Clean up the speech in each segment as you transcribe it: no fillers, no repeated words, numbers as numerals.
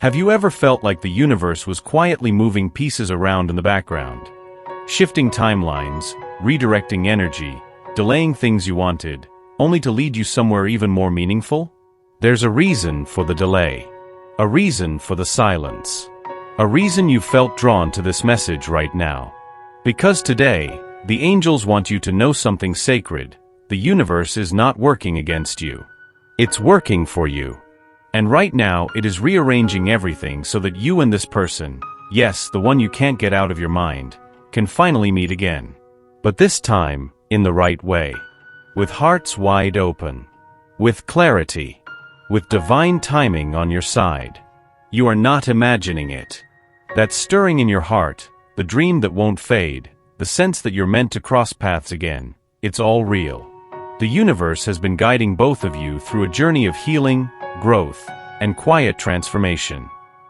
Have you ever felt like the universe was quietly moving pieces around in the background? Shifting timelines, redirecting energy, delaying things you wanted, only to lead you somewhere even more meaningful? There's a reason for the delay. A reason for the silence. A reason you felt drawn to this message right now. Because today, the angels want you to know something sacred. The universe is not working against you. It's working for you. And right now, it is rearranging everything so that you and this person, yes, the one you can't get out of your mind, can finally meet again. But this time, in the right way. With hearts wide open. With clarity. With divine timing on your side. You are not imagining it. That stirring in your heart, the dream that won't fade, the sense that you're meant to cross paths again, it's all real. The universe has been guiding both of you through a journey of healing, growth, and quiet transformation.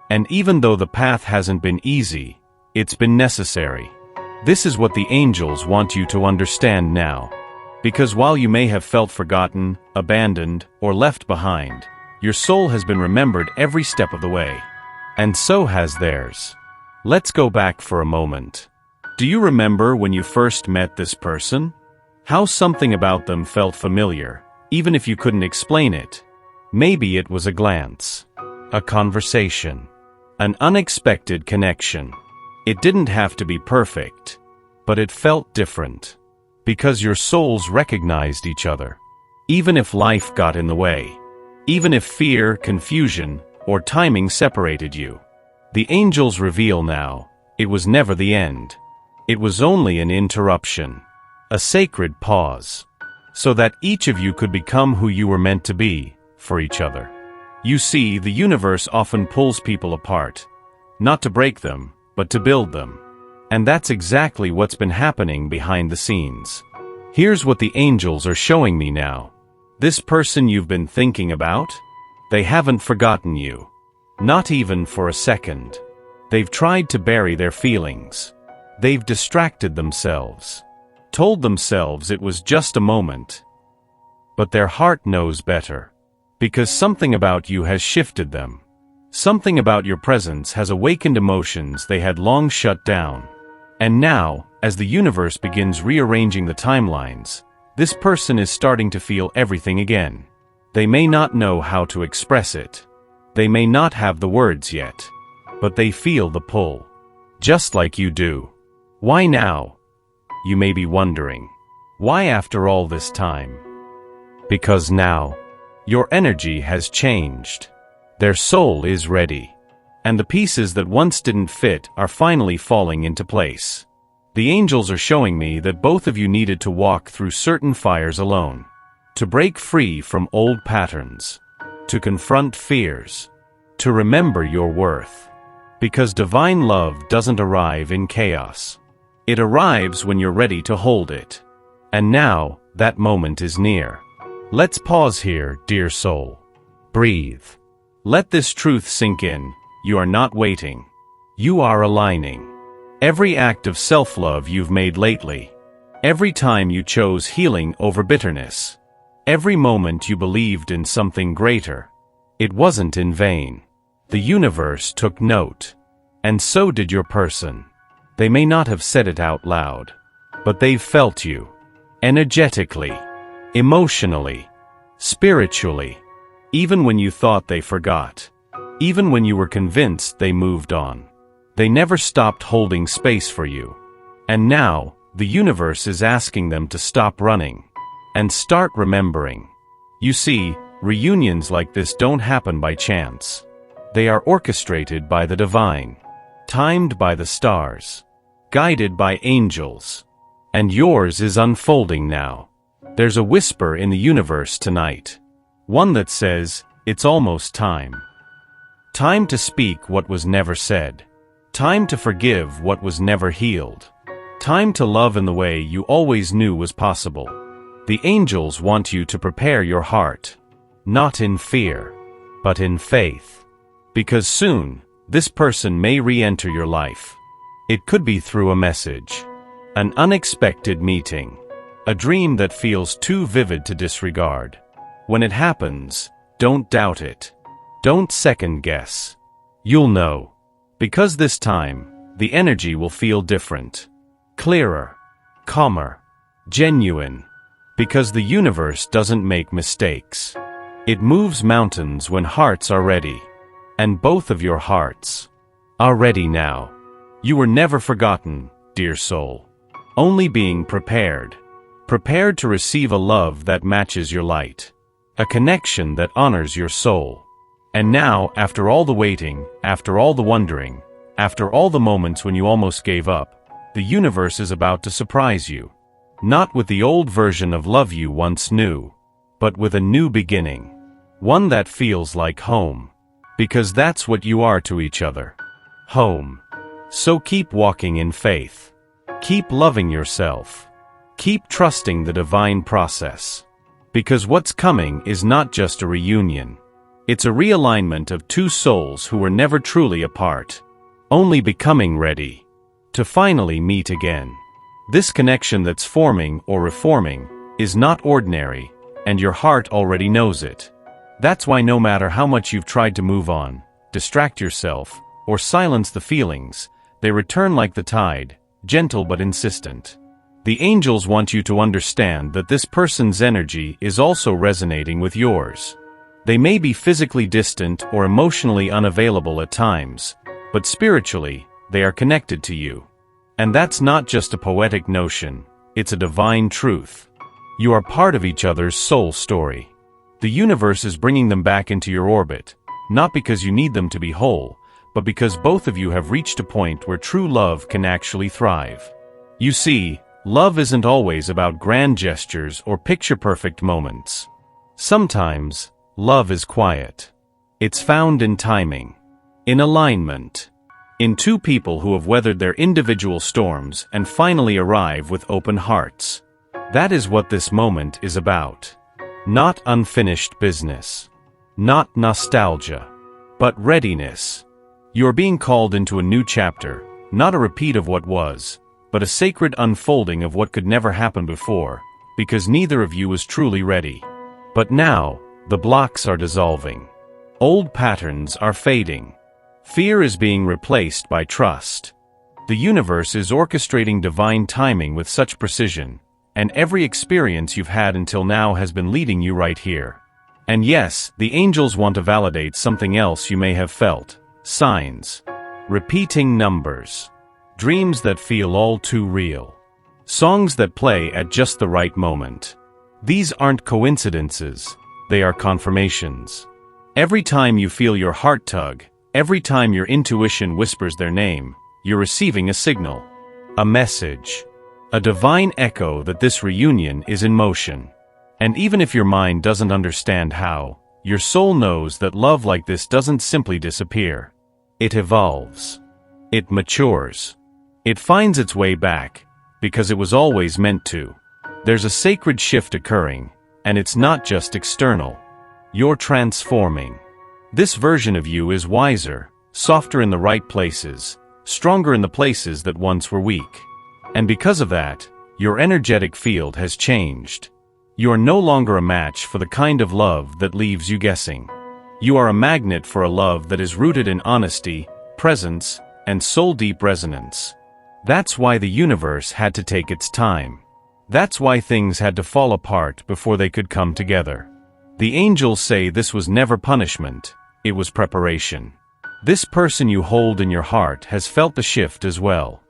And even though the path hasn't been easy, it's been necessary. This is what the angels want you to understand now. Because while you may have felt forgotten, abandoned, or left behind, your soul has been remembered every step of the way. And so has theirs. Let's go back for a moment. Do you remember when you first met this person? How something about them felt familiar, even if you couldn't explain it. Maybe it was a glance, a conversation, an unexpected connection. It didn't have to be perfect, but it felt different. Because your souls recognized each other. Even if life got in the way. Even if fear, confusion, or timing separated you. The angels reveal now, it was never the end. It was only an interruption. A sacred pause. So that each of you could become who you were meant to be, for each other. You see, the universe often pulls people apart. Not to break them, but to build them. And that's exactly what's been happening behind the scenes. Here's what the angels are showing me now. This person you've been thinking about? They haven't forgotten you. Not even for a second. They've tried to bury their feelings. They've distracted themselves. Told themselves it was just a moment. But their heart knows better. Because something about you has shifted them. Something about your presence has awakened emotions they had long shut down. And now, as the universe begins rearranging the timelines, this person is starting to feel everything again. They may not know how to express it. They may not have the words yet. But they feel the pull. Just like you do. Why now? You may be wondering. Why after all this time? Because now, your energy has changed. Their soul is ready. And the pieces that once didn't fit are finally falling into place. The angels are showing me that both of you needed to walk through certain fires alone. To break free from old patterns. To confront fears. To remember your worth. Because divine love doesn't arrive in chaos. It arrives when you're ready to hold it. And now, that moment is near. Let's pause here, dear soul. Breathe. Let this truth sink in. You are not waiting. You are aligning. Every act of self-love you've made lately. Every time you chose healing over bitterness. Every moment you believed in something greater. It wasn't in vain. The universe took note. And so did your person. They may not have said it out loud. But they've felt you. Energetically. Emotionally. Spiritually. Even when you thought they forgot. Even when you were convinced they moved on. They never stopped holding space for you. And now, the universe is asking them to stop running. And start remembering. You see, reunions like this don't happen by chance. They are orchestrated by the divine. Timed by the stars. Guided by angels. And yours is unfolding now. There's a whisper in the universe tonight. One that says, it's almost time. Time to speak what was never said. Time to forgive what was never healed. Time to love in the way you always knew was possible. The angels want you to prepare your heart. Not in fear, but in faith. Because soon, this person may re-enter your life. It could be through a message. An unexpected meeting. A dream that feels too vivid to disregard. When it happens, don't doubt it. Don't second guess. You'll know. Because this time, the energy will feel different. Clearer. Calmer. Genuine. Because the universe doesn't make mistakes. It moves mountains when hearts are ready. And both of your hearts are ready now. You were never forgotten, dear soul. Only being prepared. Prepared to receive a love that matches your light. A connection that honors your soul. And now, after all the waiting, after all the wondering, after all the moments when you almost gave up, the universe is about to surprise you. Not with the old version of love you once knew, but with a new beginning. One that feels like home. Because that's what you are to each other. Home. So keep walking in faith. Keep loving yourself. Keep trusting the divine process. Because what's coming is not just a reunion. It's a realignment of two souls who were never truly apart. Only becoming ready to finally meet again. This connection that's forming or reforming is not ordinary, and your heart already knows it. That's why no matter how much you've tried to move on, distract yourself, or silence the feelings, they return like the tide, gentle but insistent. The angels want you to understand that this person's energy is also resonating with yours. They may be physically distant or emotionally unavailable at times, but spiritually, they are connected to you. And that's not just a poetic notion, it's a divine truth. You are part of each other's soul story. The universe is bringing them back into your orbit, not because you need them to be whole, but because both of you have reached a point where true love can actually thrive. You see, love isn't always about grand gestures or picture-perfect moments. Sometimes, love is quiet. It's found in timing, in alignment, in two people who have weathered their individual storms and finally arrive with open hearts. That is what this moment is about. Not unfinished business. Not nostalgia. But readiness. You're being called into a new chapter, not a repeat of what was, but a sacred unfolding of what could never happen before, because neither of you was truly ready. But now, the blocks are dissolving. Old patterns are fading. Fear is being replaced by trust. The universe is orchestrating divine timing with such precision, and every experience you've had until now has been leading you right here. And yes, the angels want to validate something else you may have felt. Signs. Repeating numbers. Dreams that feel all too real. Songs that play at just the right moment. These aren't coincidences, they are confirmations. Every time you feel your heart tug, every time your intuition whispers their name, you're receiving a signal. A message. A divine echo that this reunion is in motion. And even if your mind doesn't understand how, your soul knows that love like this doesn't simply disappear. It evolves. It matures. It finds its way back, because it was always meant to. There's a sacred shift occurring, and it's not just external. You're transforming. This version of you is wiser, softer in the right places, stronger in the places that once were weak. And because of that, your energetic field has changed. You are no longer a match for the kind of love that leaves you guessing. You are a magnet for a love that is rooted in honesty, presence, and soul-deep resonance. That's why the universe had to take its time. That's why things had to fall apart before they could come together. The angels say this was never punishment, it was preparation. This person you hold in your heart has felt the shift as well.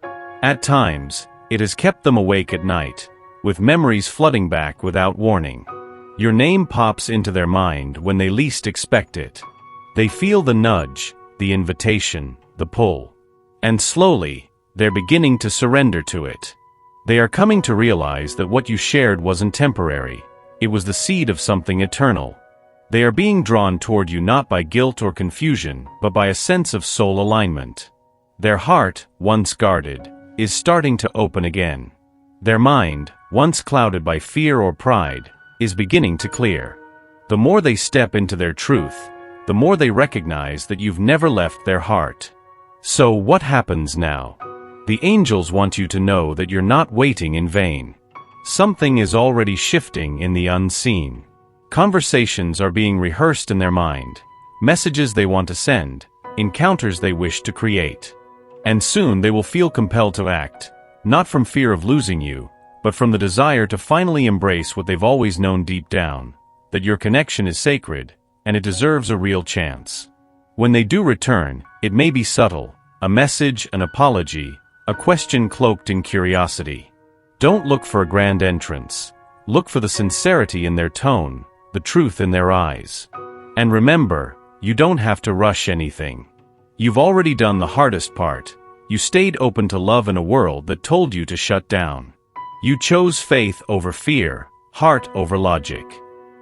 At times, it has kept them awake at night, with memories flooding back without warning. Your name pops into their mind when they least expect it. They feel the nudge, the invitation, the pull. And slowly, they're beginning to surrender to it. They are coming to realize that what you shared wasn't temporary. It was the seed of something eternal. They are being drawn toward you not by guilt or confusion, but by a sense of soul alignment. Their heart, once guarded, is starting to open again. Their mind, once clouded by fear or pride, is beginning to clear. The more they step into their truth, the more they recognize that you've never left their heart. So what happens now? The angels want you to know that you're not waiting in vain. Something is already shifting in the unseen. Conversations are being rehearsed in their mind, messages they want to send, encounters they wish to create. And soon they will feel compelled to act, not from fear of losing you, but from the desire to finally embrace what they've always known deep down, that your connection is sacred, and it deserves a real chance. When they do return, it may be subtle, a message, an apology, a question cloaked in curiosity. Don't look for a grand entrance. Look for the sincerity in their tone, the truth in their eyes. And remember, you don't have to rush anything. You've already done the hardest part. You stayed open to love in a world that told you to shut down. You chose faith over fear, heart over logic.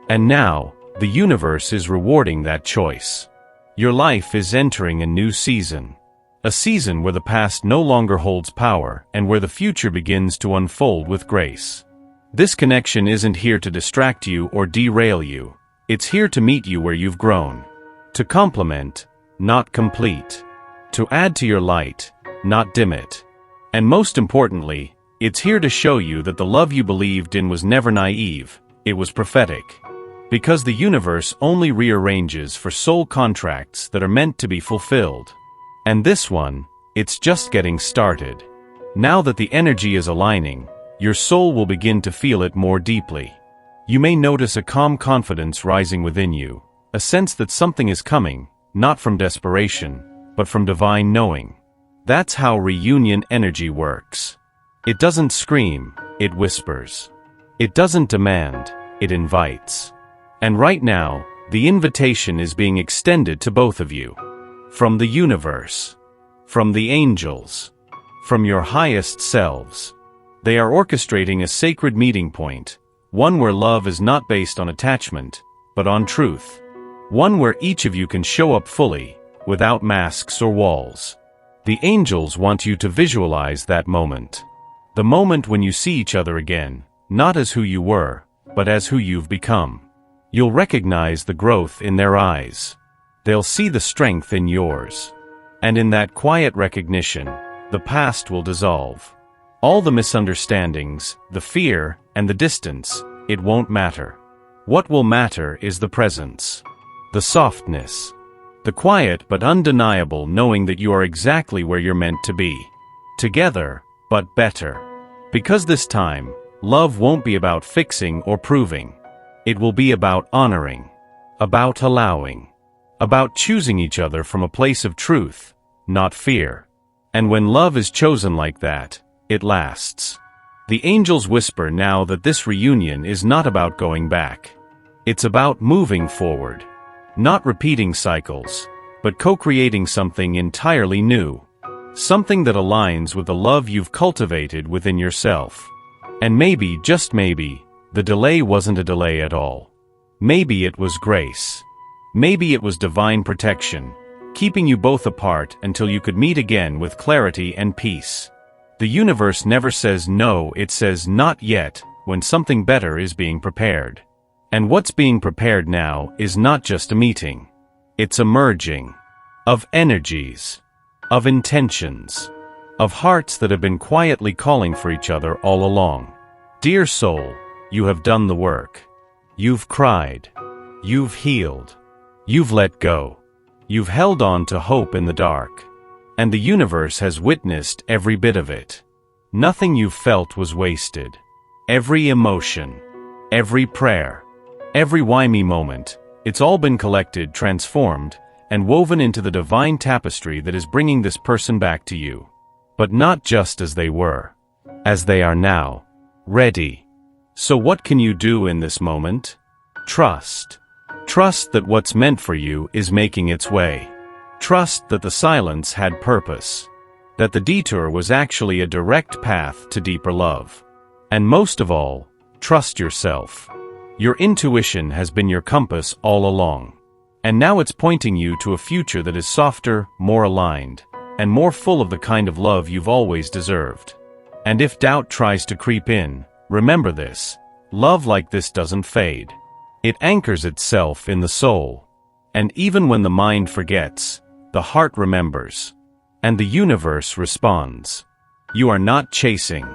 And now, the universe is rewarding that choice. Your life is entering a new season. A season where the past no longer holds power and where the future begins to unfold with grace. This connection isn't here to distract you or derail you. It's here to meet you where you've grown. To complement, not complete. To add to your light, not dim it. And most importantly, it's here to show you that the love you believed in was never naive, it was prophetic. Because the universe only rearranges for soul contracts that are meant to be fulfilled. And this one, it's just getting started. Now that the energy is aligning, your soul will begin to feel it more deeply. You may notice a calm confidence rising within you, a sense that something is coming, not from desperation, but from divine knowing. That's how reunion energy works. It doesn't scream, it whispers. It doesn't demand, it invites. And right now, the invitation is being extended to both of you. From the universe. From the angels. From your highest selves. They are orchestrating a sacred meeting point, one where love is not based on attachment, but on truth. One where each of you can show up fully, without masks or walls. The angels want you to visualize that moment. The moment when you see each other again, not as who you were, but as who you've become. You'll recognize the growth in their eyes. They'll see the strength in yours. And in that quiet recognition, the past will dissolve. All the misunderstandings, the fear, and the distance, it won't matter. What will matter is the presence. The softness. The quiet but undeniable knowing that you are exactly where you're meant to be. Together, but better. Because this time, love won't be about fixing or proving. It will be about honoring. About allowing. About choosing each other from a place of truth, not fear. And when love is chosen like that, it lasts. The angels whisper now that this reunion is not about going back. It's about moving forward. Not repeating cycles, but co-creating something entirely new. Something that aligns with the love you've cultivated within yourself. And maybe, just maybe, the delay wasn't a delay at all. Maybe it was grace. Maybe it was divine protection, keeping you both apart until you could meet again with clarity and peace. The universe never says no, it says not yet, when something better is being prepared. And what's being prepared now is not just a meeting. It's a merging of energies, of intentions, of hearts that have been quietly calling for each other all along. Dear soul, you have done the work. You've cried. You've healed. You've let go. You've held on to hope in the dark. And the universe has witnessed every bit of it. Nothing you've felt was wasted. Every emotion, every prayer, every why-me moment, it's all been collected, transformed, and woven into the divine tapestry that is bringing this person back to you. But not just as they were. As they are now. Ready. So what can you do in this moment? Trust. Trust that what's meant for you is making its way. Trust that the silence had purpose. That the detour was actually a direct path to deeper love. And most of all, trust yourself. Your intuition has been your compass all along. And now it's pointing you to a future that is softer, more aligned, and more full of the kind of love you've always deserved. And if doubt tries to creep in, remember this: love like this doesn't fade. It anchors itself in the soul. And even when the mind forgets, the heart remembers. And the universe responds. You are not chasing.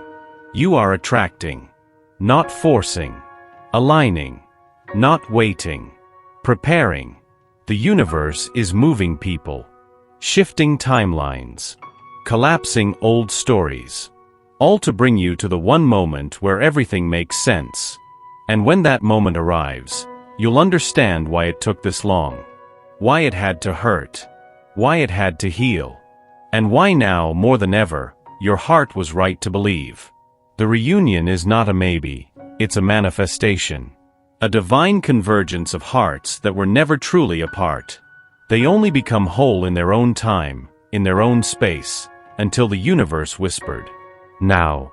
You are attracting. Not forcing. Aligning. Not waiting. Preparing. The universe is moving people. shifting timelines, collapsing old stories. All to bring you to the one moment where everything makes sense. And when that moment arrives, you'll understand why it took this long. Why it had to hurt. Why it had to heal. And why now, more than ever, your heart was right to believe. The reunion is not a maybe, it's a manifestation. A divine convergence of hearts that were never truly apart. They only become whole in their own time, in their own space, until the universe whispered, "Now."